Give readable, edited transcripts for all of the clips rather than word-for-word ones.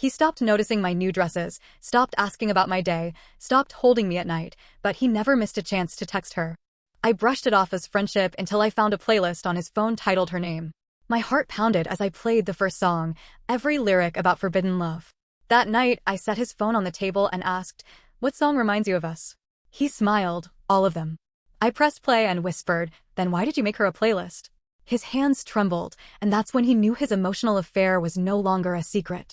He stopped noticing my new dresses, stopped asking about my day, stopped holding me at night, but he never missed a chance to text her. I brushed it off as friendship until I found a playlist on his phone titled her name. My heart pounded as I played the first song, every lyric about forbidden love. That night, I set his phone on the table and asked, "What song reminds you of us?" He smiled, "All of them." I pressed play and whispered, "Then why did you make her a playlist?" His hands trembled, and that's when he knew his emotional affair was no longer a secret.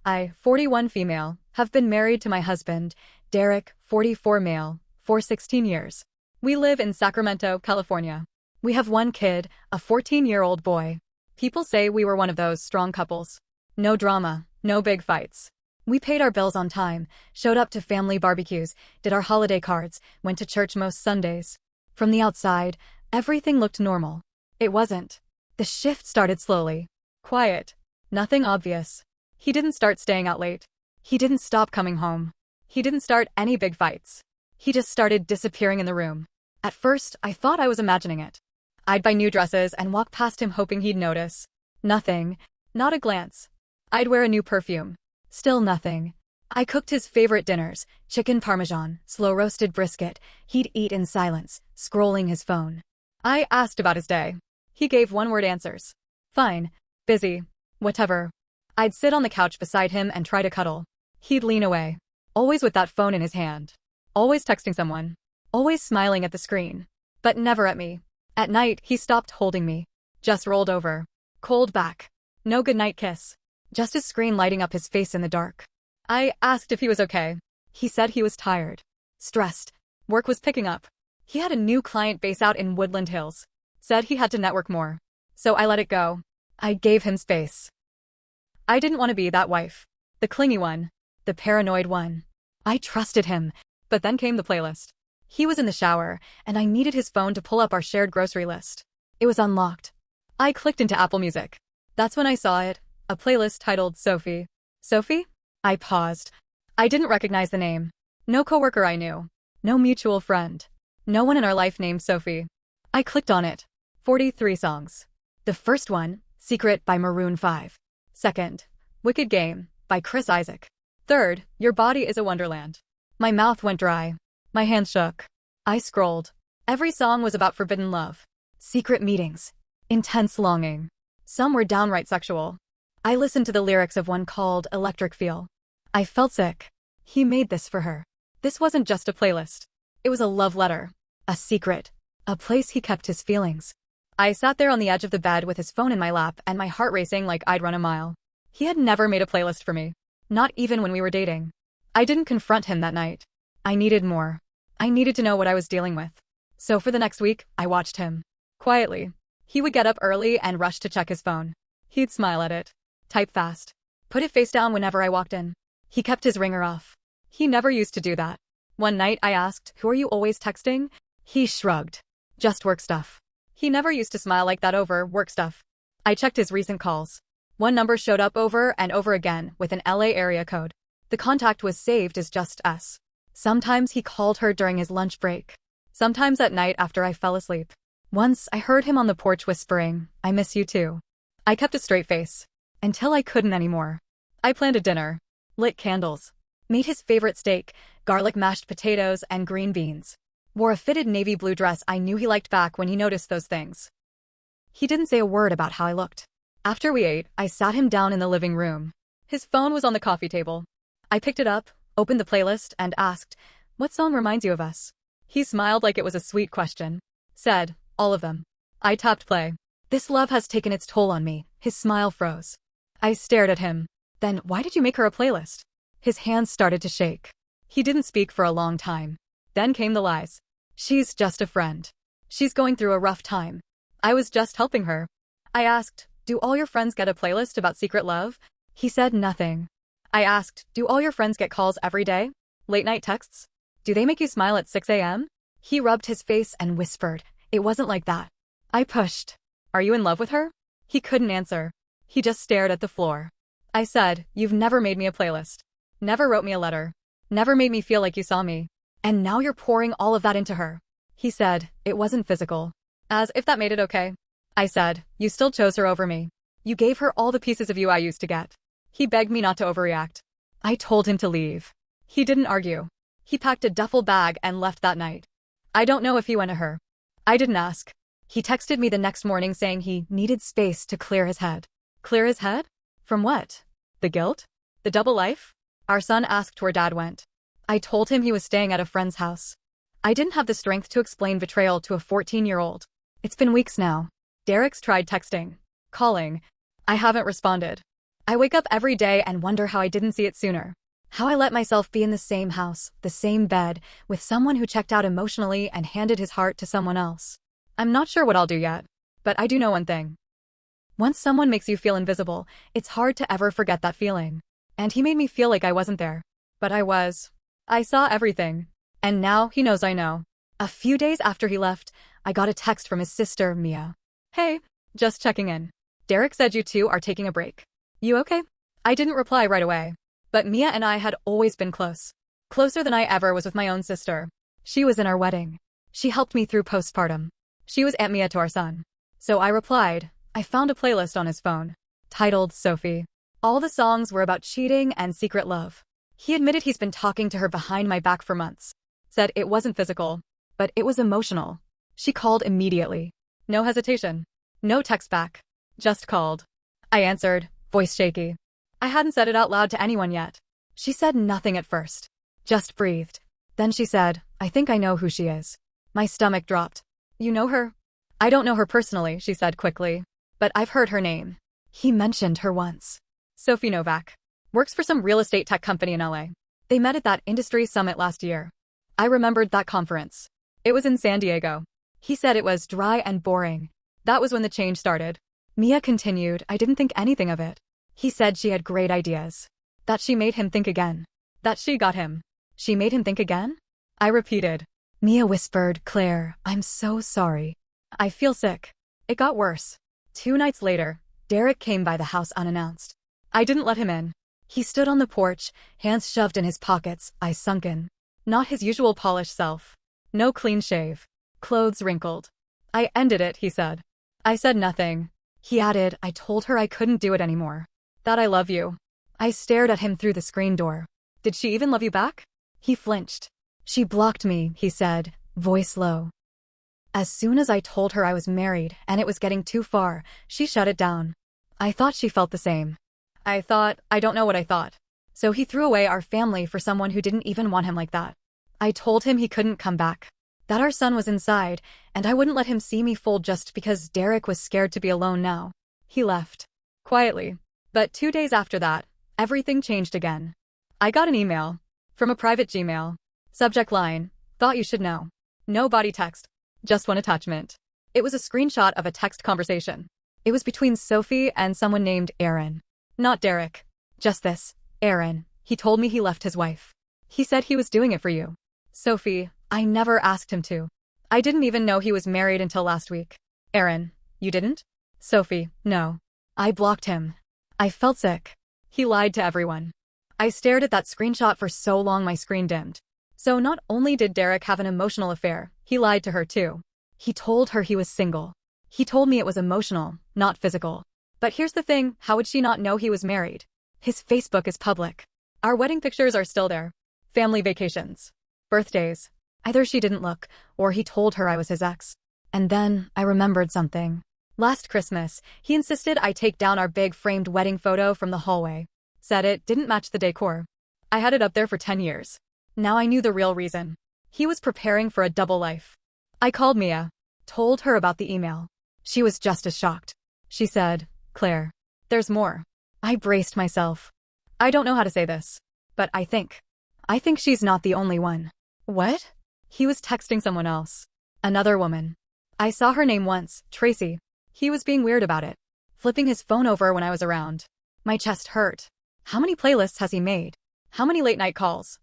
I, 41 female, have been married to my husband, Derek, 44 male, for 16 years. We live in Sacramento, California. We have one kid, a 14-year-old boy. People say we were one of those strong couples. No drama, no big fights. We paid our bills on time, showed up to family barbecues, did our holiday cards, went to church most Sundays. From the outside, everything looked normal. It wasn't. The shift started slowly. Quiet. Nothing obvious. He didn't start staying out late. He didn't stop coming home. He didn't start any big fights. He just started disappearing in the room. At first, I thought I was imagining it. I'd buy new dresses and walk past him hoping he'd notice. Nothing. Not a glance. I'd wear a new perfume. Still nothing. I cooked his favorite dinners, chicken parmesan, slow-roasted brisket. He'd eat in silence, scrolling his phone. I asked about his day. He gave one-word answers. Fine. Busy. Whatever. I'd sit on the couch beside him and try to cuddle. He'd lean away. Always with that phone in his hand. Always texting someone. Always smiling at the screen. But never at me. At night, he stopped holding me. Just rolled over. Cold back. No goodnight kiss. Just his screen lighting up his face in the dark. I asked if he was okay. He said he was tired. Stressed. Work was picking up. He had a new client base out in Woodland Hills. Said he had to network more. So I let it go. I gave him space. I didn't want to be that wife. The clingy one. The paranoid one. I trusted him. But then came the playlist. He was in the shower, and I needed his phone to pull up our shared grocery list. It was unlocked. I clicked into Apple Music. That's when I saw it, a playlist titled Sophie. Sophie? I paused. I didn't recognize the name. No coworker I knew. No mutual friend. No one in our life named Sophie. I clicked on it. 43 songs. The first one, Secret by Maroon 5. Second, Wicked Game by Chris Isaak. Third, Your Body is a Wonderland. My mouth went dry. My hands shook. I scrolled. Every song was about forbidden love. Secret meetings. Intense longing. Some were downright sexual. I listened to the lyrics of one called Electric Feel. I felt sick. He made this for her. This wasn't just a playlist. It was a love letter. A secret. A place he kept his feelings. I sat there on the edge of the bed with his phone in my lap and my heart racing like I'd run a mile. He had never made a playlist for me. Not even when we were dating. I didn't confront him that night. I needed more. I needed to know what I was dealing with. So for the next week, I watched him. Quietly. He would get up early and rush to check his phone. He'd smile at it. Type fast. Put it face down whenever I walked in. He kept his ringer off. He never used to do that. One night I asked, "Who are you always texting?" He shrugged. Just work stuff. He never used to smile like that over work stuff. I checked his recent calls. One number showed up over and over again with an LA area code. The contact was saved as just us. Sometimes he called her during his lunch break. Sometimes at night after I fell asleep. Once I heard him on the porch whispering, "I miss you too." I kept a straight face. Until I couldn't anymore. I planned a dinner. Lit candles. Made his favorite steak, garlic mashed potatoes, and green beans. Wore a fitted navy blue dress I knew he liked back when he noticed those things. He didn't say a word about how I looked. After we ate, I sat him down in the living room. His phone was on the coffee table. I picked it up, opened the playlist, and asked, "What song reminds you of us?" He smiled like it was a sweet question. Said, "All of them." I tapped play. This love has taken its toll on me. His smile froze. I stared at him. Then why did you make her a playlist? His hands started to shake. He didn't speak for a long time. Then came the lies. She's just a friend. She's going through a rough time. I was just helping her. I asked, "Do all your friends get a playlist about secret love?" He said nothing. I asked, "Do all your friends get calls every day? Late night texts? Do they make you smile at 6 a.m.? He rubbed his face and whispered, "It wasn't like that." I pushed. "Are you in love with her?" He couldn't answer. He just stared at the floor. I said, "You've never made me a playlist. Never wrote me a letter. Never made me feel like you saw me. And now you're pouring all of that into her." He said, "It wasn't physical." As if that made it okay. I said, "You still chose her over me. You gave her all the pieces of you I used to get." He begged me not to overreact. I told him to leave. He didn't argue. He packed a duffel bag and left that night. I don't know if he went to her. I didn't ask. He texted me the next morning saying he needed space to clear his head. Clear his head? From what? The guilt? The double life? Our son asked where Dad went. I told him he was staying at a friend's house. I didn't have the strength to explain betrayal to a 14-year-old. It's been weeks now. Derek's tried texting, calling. I haven't responded. I wake up every day and wonder how I didn't see it sooner. How I let myself be in the same house, the same bed, with someone who checked out emotionally and handed his heart to someone else. I'm not sure what I'll do yet, but I do know one thing. Once someone makes you feel invisible, it's hard to ever forget that feeling. And he made me feel like I wasn't there. But I was. I saw everything. And now he knows I know. A few days after he left, I got a text from his sister, Mia. Hey, just checking in. Derek said you two are taking a break. You okay? I didn't reply right away. But Mia and I had always been close. Closer than I ever was with my own sister. She was in our wedding. She helped me through postpartum. She was Aunt Mia to our son. So I replied. I found a playlist on his phone, titled Sophie. All the songs were about cheating and secret love. He admitted he's been talking to her behind my back for months. Said it wasn't physical, but it was emotional. She called immediately. No hesitation. No text back. Just called. I answered, voice shaky. I hadn't said it out loud to anyone yet. She said nothing at first. Just breathed. Then she said, I think I know who she is. My stomach dropped. You know her? I don't know her personally, she said quickly. But I've heard her name. He mentioned her once. Sophie Novak. Works for some real estate tech company in LA. They met at that industry summit last year. I remembered that conference. It was in San Diego. He said it was dry and boring. That was when the change started. Mia continued, I didn't think anything of it. He said she had great ideas. That she made him think again. That she got him. She made him think again? I repeated. Mia whispered, Claire, I'm so sorry. I feel sick. It got worse. 2 nights later, Derek came by the house unannounced. I didn't let him in. He stood on the porch, hands shoved in his pockets, eyes sunken. Not his usual polished self. No clean shave. Clothes wrinkled. I ended it, he said. I said nothing. He added, I told her I couldn't do it anymore. That I love you. I stared at him through the screen door. Did she even love you back? He flinched. She blocked me, he said, voice low. As soon as I told her I was married and it was getting too far, she shut it down. I thought she felt the same. I don't know what I thought. So he threw away our family for someone who didn't even want him like that. I told him he couldn't come back. That our son was inside, and I wouldn't let him see me fold just because Derek was scared to be alone now. He left. Quietly. But 2 days after that, everything changed again. I got an email. From a private Gmail. Subject line, thought you should know. No body text. Just one attachment. It was a screenshot of a text conversation. It was between Sophie and someone named Aaron. Not Derek. Just this. Aaron. He told me he left his wife. He said he was doing it for you. Sophie, I never asked him to. I didn't even know he was married until last week. Aaron, you didn't? Sophie, no. I blocked him. I felt sick. He lied to everyone. I stared at that screenshot for so long my screen dimmed. So not only did Derek have an emotional affair, he lied to her too. He told her he was single. He told me it was emotional, not physical. But here's the thing, how would she not know he was married? His Facebook is public. Our wedding pictures are still there. Family vacations. Birthdays. Either she didn't look, or he told her I was his ex. And then, I remembered something. Last Christmas, he insisted I take down our big framed wedding photo from the hallway. Said it didn't match the decor. I had it up there for 10 years. Now I knew the real reason. He was preparing for a double life. I called Mia. Told her about the email. She was just as shocked. She said, Claire, there's more. I braced myself. I don't know how to say this. But I think she's not the only one. What? He was texting someone else. Another woman. I saw her name once, Tracy. He was being weird about it. Flipping his phone over when I was around. My chest hurt. How many playlists has he made? How many late night calls?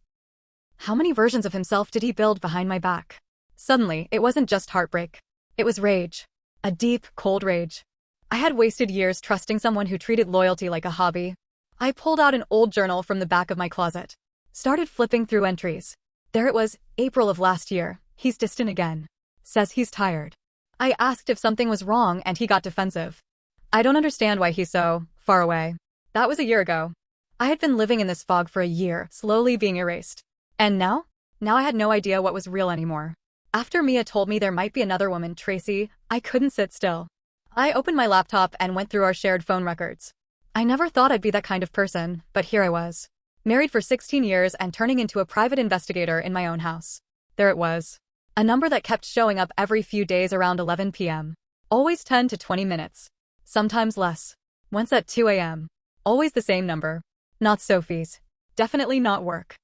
How many versions of himself did he build behind my back? Suddenly, it wasn't just heartbreak. It was rage. A deep, cold rage. I had wasted years trusting someone who treated loyalty like a hobby. I pulled out an old journal from the back of my closet. Started flipping through entries. There it was, April of last year. He's distant again. Says he's tired. I asked if something was wrong and he got defensive. I don't understand why he's so far away. That was a year ago. I had been living in this fog for a year, slowly being erased. And now? Now I had no idea what was real anymore. After Mia told me there might be another woman, Tracy, I couldn't sit still. I opened my laptop and went through our shared phone records. I never thought I'd be that kind of person, but here I was. Married for 16 years and turning into a private investigator in my own house. There it was. A number that kept showing up every few days around 11 p.m. Always 10 to 20 minutes. Sometimes less. Once at 2 a.m. Always the same number. Not Sophie's. Definitely not work.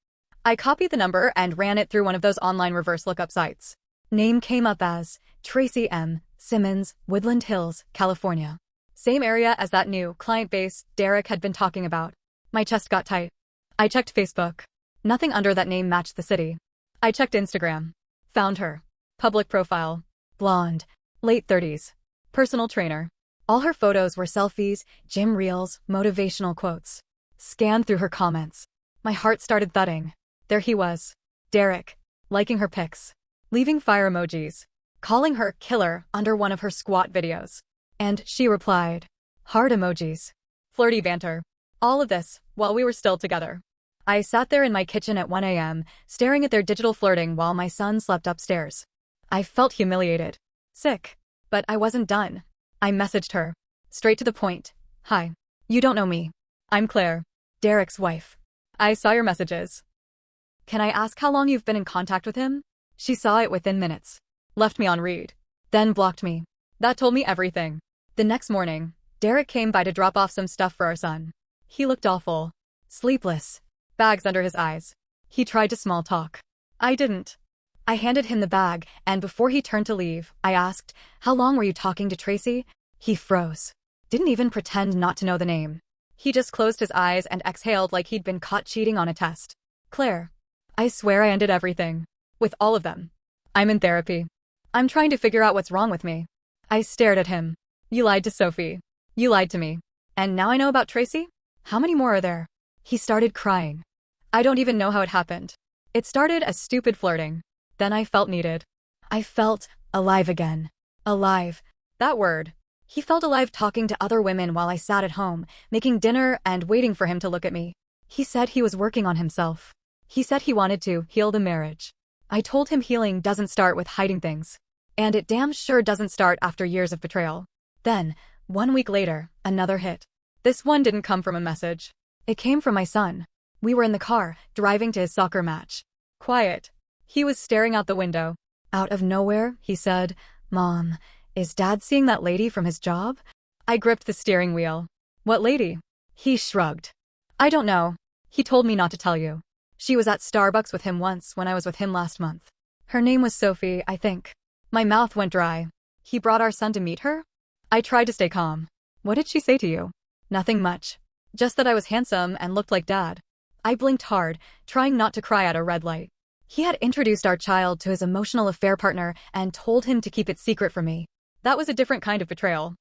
I copied the number and ran it through one of those online reverse lookup sites. Name came up as Tracy M. Simmons, Woodland Hills, California. Same area as that new client base Derek had been talking about. My chest got tight. I checked Facebook. Nothing under that name matched the city. I checked Instagram. Found her. Public profile. Blonde. Late 30s. Personal trainer. All her photos were selfies, gym reels, motivational quotes. Scanned through her comments. My heart started thudding. There he was. Derek. Liking her pics. Leaving fire emojis. Calling her killer under one of her squat videos. And she replied. Heart emojis. Flirty banter. All of this, while we were still together. I sat there in my kitchen at 1 a.m., staring at their digital flirting while my son slept upstairs. I felt humiliated. Sick. But I wasn't done. I messaged her. Straight to the point. Hi. You don't know me. I'm Claire. Derek's wife. I saw your messages. Can I ask how long you've been in contact with him? She saw it within minutes. Left me on read. Then blocked me. That told me everything. The next morning, Derek came by to drop off some stuff for our son. He looked awful. Sleepless. Bags under his eyes. He tried to small talk. I didn't. I handed him the bag, and before he turned to leave, I asked, how long were you talking to Tracy? He froze. Didn't even pretend not to know the name. He just closed his eyes and exhaled like he'd been caught cheating on a test. Claire. I swear I ended everything. With all of them. I'm in therapy. I'm trying to figure out what's wrong with me. I stared at him. You lied to Sophie. You lied to me. And now I know about Tracy? How many more are there? He started crying. I don't even know how it happened. It started as stupid flirting. Then I felt needed. I felt alive again. Alive. That word. He felt alive talking to other women while I sat at home, making dinner and waiting for him to look at me. He said he was working on himself. He said he wanted to heal the marriage. I told him healing doesn't start with hiding things. And it damn sure doesn't start after years of betrayal. Then, 1 week later, another hit. This one didn't come from a message. It came from my son. We were in the car, driving to his soccer match. Quiet. He was staring out the window. Out of nowhere, he said, Mom, is Dad seeing that lady from his job? I gripped the steering wheel. What lady? He shrugged. I don't know. He told me not to tell you. She was at Starbucks with him once when I was with him last month. Her name was Sophie, I think. My mouth went dry. He brought our son to meet her? I tried to stay calm. What did she say to you? Nothing much. Just that I was handsome and looked like Dad. I blinked hard, trying not to cry at a red light. He had introduced our child to his emotional affair partner and told him to keep it secret from me. That was a different kind of betrayal.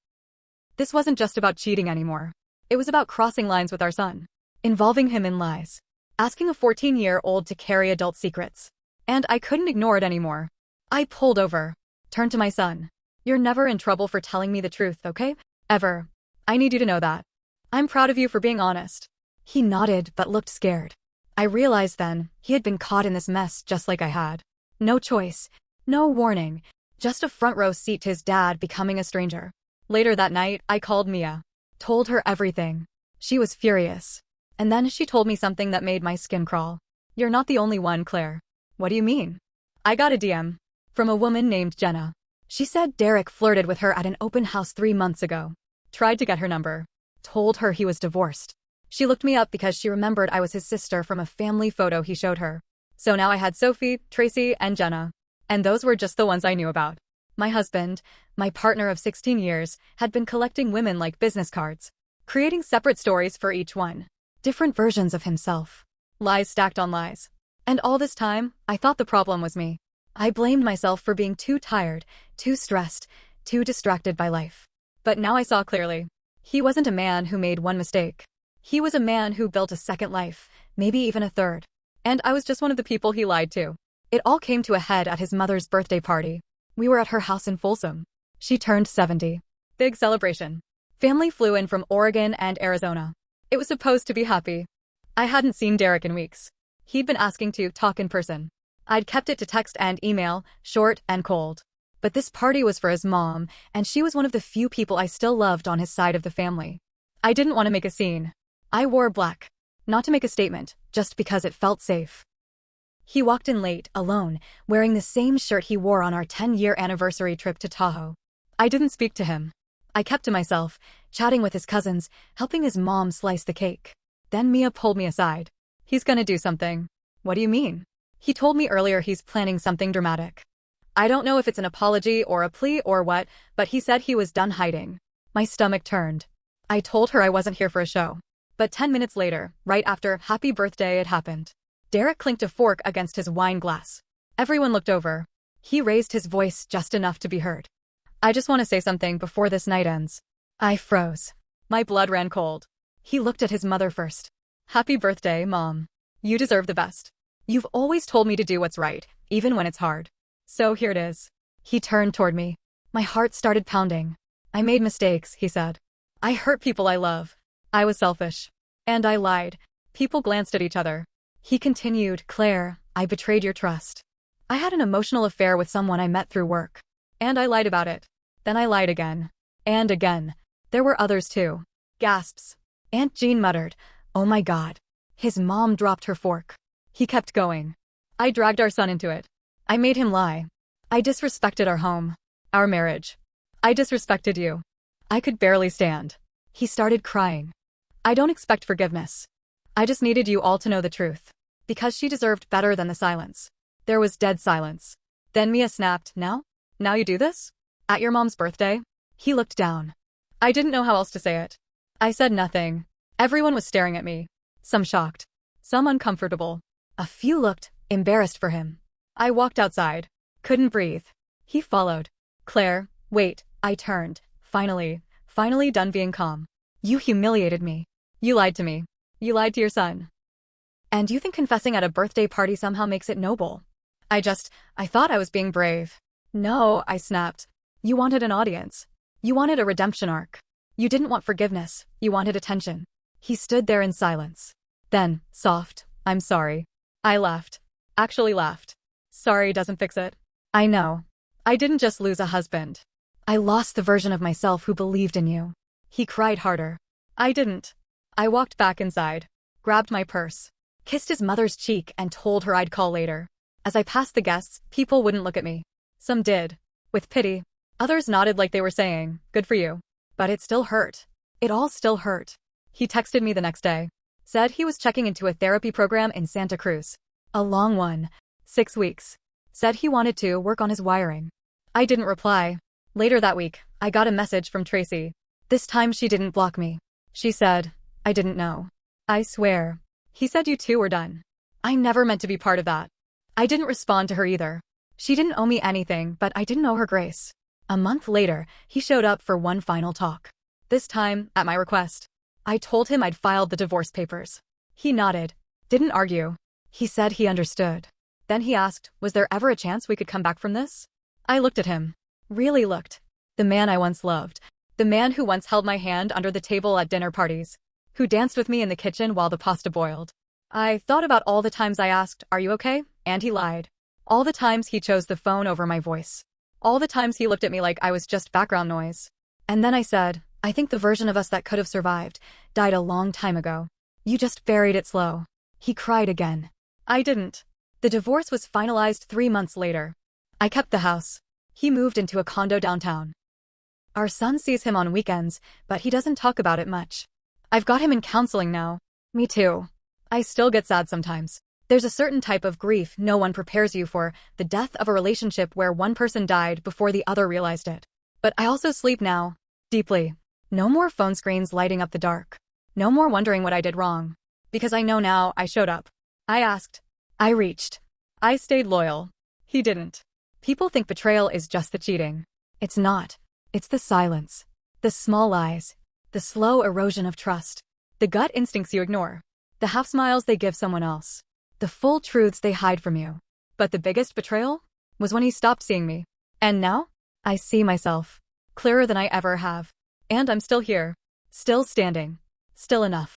This wasn't just about cheating anymore. It was about crossing lines with our son. Involving him in lies. Asking a 14-year-old to carry adult secrets. And I couldn't ignore it anymore. I pulled over. Turned to my son. You're never in trouble for telling me the truth, okay? Ever. I need you to know that. I'm proud of you for being honest. He nodded but looked scared. I realized then, he had been caught in this mess just like I had. No choice. No warning. Just a front row seat to his dad becoming a stranger. Later that night, I called Mia. Told her everything. She was furious. And then she told me something that made my skin crawl. You're not the only one, Claire. What do you mean? I got a DM. From a woman named Jenna. She said Derek flirted with her at an open house 3 months ago. Tried to get her number. Told her he was divorced. She looked me up because she remembered I was his sister from a family photo he showed her. So now I had Sophie, Tracy, and Jenna. And those were just the ones I knew about. My husband, my partner of 16 years, had been collecting women like business cards. Creating separate stories for each one. Different versions of himself. Lies stacked on lies. And all this time, I thought the problem was me. I blamed myself for being too tired, too stressed, too distracted by life. But now I saw clearly. He wasn't a man who made one mistake. He was a man who built a second life, maybe even a third. And I was just one of the people he lied to. It all came to a head at his mother's birthday party. We were at her house in Folsom. She turned 70. Big celebration. Family flew in from Oregon and Arizona. It was supposed to be happy. I hadn't seen Derek in weeks. He'd been asking to talk in person. I'd kept it to text and email, short and cold. But this party was for his mom, and she was one of the few people I still loved on his side of the family. I didn't want to make a scene. I wore black. Not to make a statement, just because it felt safe. He walked in late, alone, wearing the same shirt he wore on our 10-year anniversary trip to Tahoe. I didn't speak to him. I kept to myself, chatting with his cousins, helping his mom slice the cake. Then Mia pulled me aside. He's gonna do something. What do you mean? He told me earlier he's planning something dramatic. I don't know if it's an apology or a plea or what, but he said he was done hiding. My stomach turned. I told her I wasn't here for a show. But 10 minutes later, right after happy birthday, it happened. Derek clinked a fork against his wine glass. Everyone looked over. He raised his voice just enough to be heard. I just want to say something before this night ends. I froze. My blood ran cold. He looked at his mother first. Happy birthday, Mom. You deserve the best. You've always told me to do what's right, even when it's hard. So here it is. He turned toward me. My heart started pounding. I made mistakes, he said. I hurt people I love. I was selfish. And I lied. People glanced at each other. He continued, Claire, I betrayed your trust. I had an emotional affair with someone I met through work. And I lied about it. Then I lied again. And again. There were others too. Gasps. Aunt Jean muttered, oh my God. His mom dropped her fork. He kept going. I dragged our son into it. I made him lie. I disrespected our home. Our marriage. I disrespected you. I could barely stand. He started crying. I don't expect forgiveness. I just needed you all to know the truth. Because she deserved better than the silence. There was dead silence. Then Mia snapped, now? Now you do this? At your mom's birthday? He looked down. I didn't know how else to say it. I said nothing. Everyone was staring at me. Some shocked. Some uncomfortable. A few looked embarrassed for him. I walked outside. Couldn't breathe. He followed. Claire, wait, I turned. Finally done being calm. You humiliated me. You lied to me. You lied to your son. And you think confessing at a birthday party somehow makes it noble? I thought I was being brave. No, I snapped. You wanted an audience. You wanted a redemption arc. You didn't want forgiveness. You wanted attention. He stood there in silence. Then, soft, I'm sorry. I laughed. Actually laughed. Sorry doesn't fix it. I know. I didn't just lose a husband. I lost the version of myself who believed in you. He cried harder. I didn't. I walked back inside, grabbed my purse, kissed his mother's cheek and told her I'd call later. As I passed the guests, people wouldn't look at me. Some did, with pity. Others nodded like they were saying, good for you. But it still hurt. It all still hurt. He texted me the next day. Said he was checking into a therapy program in Santa Cruz. A long one. 6 weeks. Said he wanted to work on his wiring. I didn't reply. Later that week, I got a message from Tracy. This time she didn't block me. She said, I didn't know. I swear. He said you two were done. I never meant to be part of that. I didn't respond to her either. She didn't owe me anything, but I didn't owe her grace. A month later, he showed up for one final talk. This time, at my request. I told him I'd filed the divorce papers. He nodded. Didn't argue. He said he understood. Then he asked, was there ever a chance we could come back from this? I looked at him. Really looked. The man I once loved. The man who once held my hand under the table at dinner parties. Who danced with me in the kitchen while the pasta boiled. I thought about all the times I asked, are you okay? And he lied. All the times he chose the phone over my voice. All the times he looked at me like I was just background noise. And then I said, I think the version of us that could have survived died a long time ago. You just buried it slow. He cried again. I didn't. The divorce was finalized 3 months later. I kept the house. He moved into a condo downtown. Our son sees him on weekends, but he doesn't talk about it much. I've got him in counseling now. Me too. I still get sad sometimes. There's a certain type of grief no one prepares you for, the death of a relationship where one person died before the other realized it. But I also sleep now. Deeply. No more phone screens lighting up the dark. No more wondering what I did wrong. Because I know now I showed up. I asked. I reached. I stayed loyal. He didn't. People think betrayal is just the cheating. It's not. It's the silence. The small lies. The slow erosion of trust. The gut instincts you ignore. The half smiles they give someone else. The full truths they hide from you. But the biggest betrayal was when he stopped seeing me. And now, I see myself. Clearer than I ever have. And I'm still here. Still standing. Still enough.